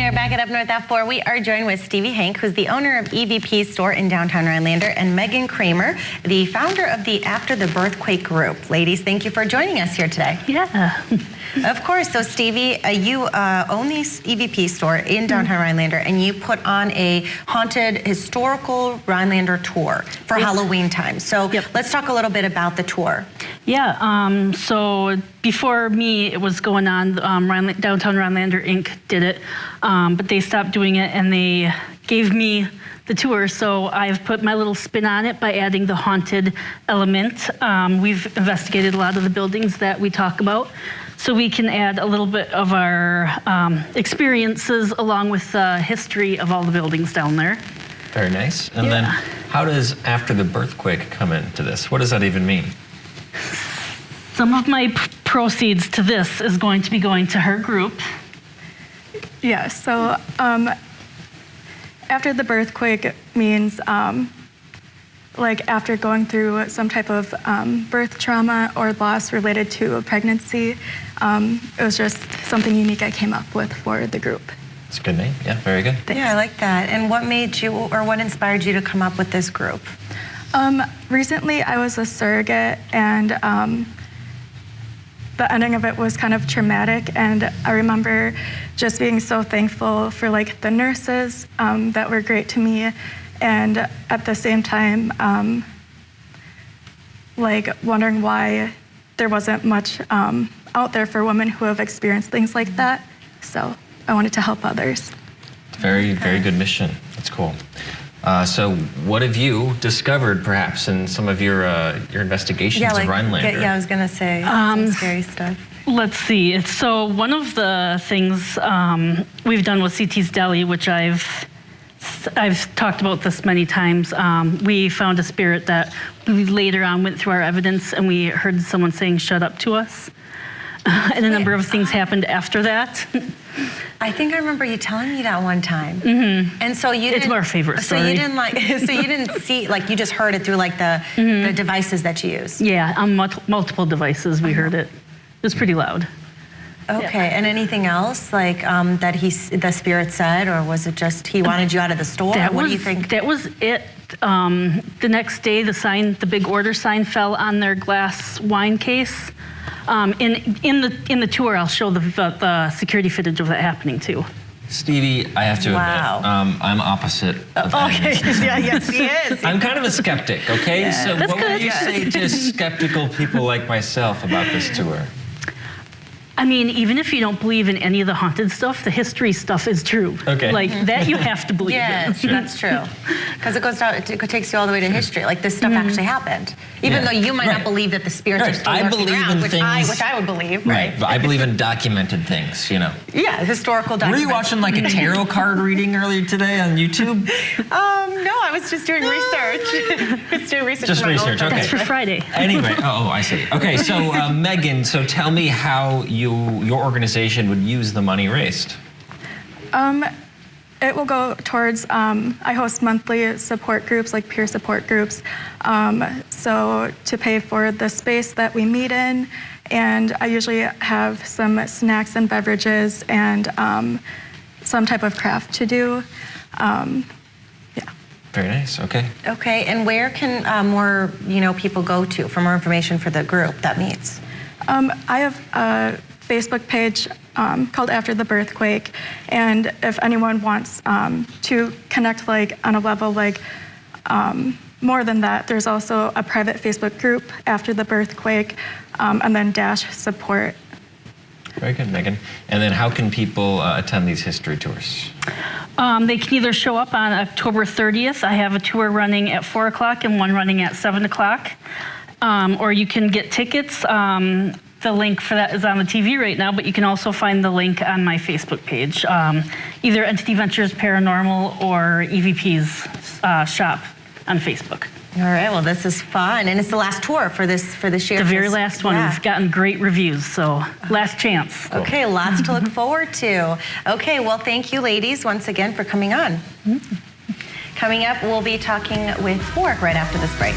are back at Up North at 4. We are joined with Stevie Hank, who's the owner of EVP's store in downtown Rhinelander, and Megan Kramer, the founder of the After the Birthquake group. Ladies, thank you for joining us here today. Yeah. Of course. So, Stevie, you own the EVP store in downtown Rhinelander, and you put on a haunted historical Rhinelander tour for Halloween time. So, let's talk a little bit about the tour. Yeah, so before me, it was going on, Downtown Rhinelander Inc. did it, but they stopped doing it and they gave me the tour, so I've put my little spin on it by adding the haunted element. We've investigated a lot of the buildings that we talk about, so we can add a little bit of our experiences along with the history of all the buildings down there. Very nice. And then how does After the Birthquake come into this? What does that even mean? Some of my proceeds to this is going to be going to her group. Yeah, so after the birthquake means like after going through some type of birth trauma or loss related to a pregnancy. It was just something unique I came up with for the group. It's a good name. Yeah, very good. Thanks. Yeah, I like that. And what made you, or what inspired you to come up with this group? Recently, I was a surrogate, and the ending of it was kind of traumatic, and I remember just being so thankful for like the nurses that were great to me, and at the same time like wondering why there wasn't much out there for women who have experienced things like that. So I wanted to help others. Very, very good mission. That's cool. So what have you discovered, perhaps, in some of your investigations of Rhinelander? Yeah, I was going to say some scary stuff. Let's see. So one of the things we've done with CT's Deli, which I've talked about this many times, we found a spirit that we later on went through our evidence and we heard someone saying, "Shut up" to us. And a number of things happened after that. I think I remember you telling me that one time. Mm-hmm. And so you didn't. It's our favorite story. So you didn't so you didn't see, like, you just heard it through like the devices that you use. Yeah, on multiple devices we heard it. It was pretty loud. Okay, and anything else like that the spirit said, or was it just he wanted you out of the store? What do you think? That was it. The next day, the big order sign fell on their glass wine case. In the tour, I'll show the security footage of that happening too. Stevie, I have to admit, I'm opposite of that. Okay, yes, he is. I'm kind of a skeptic, okay? Yeah, so what would you say to skeptical people like myself about this tour? I mean, even if you don't believe in any of the haunted stuff, the history stuff is true. Okay. Like, that you have to believe in. Yes, that's true. Because it takes you all the way to history. Like, this stuff actually happened. Even though you might not believe that the spirits are still lurking around, which I would believe. Right, but I believe in documented things, you know. Yeah, historical documents. Were you watching like a tarot card reading earlier today on YouTube? No, I was just doing research. I was doing research. Just research, okay. That's for Friday. Anyway, I see. Okay, so Megan, so tell me how your organization would use the money raised. It will go towards, I host monthly support groups, like peer support groups, so to pay for the space that we meet in, and I usually have some snacks and beverages and some type of craft to do. Very nice, okay. Okay, and where can more people go to for more information for the group that meets? I have a Facebook page called After the Birthquake, and if anyone wants to connect like on a level like more than that, there's also a private Facebook group After the Birthquake, and then /support. Very good, Megan. And then how can people attend these history tours? They can either show up on October 30th. I have a tour running at 4 o'clock and one running at 7 o'clock. Or you can get tickets. The link for that is on the TV right now, but you can also find the link on my Facebook page, either Entity Ventures Paranormal or EVP's shop on Facebook. All right, well, this is fun, and it's the last tour for this year. The very last one. We've gotten great reviews, so last chance. Cool. Okay, lots to look forward to. Okay, well, thank you, ladies, once again for coming on. Coming up, we'll be talking with Fork right after this break.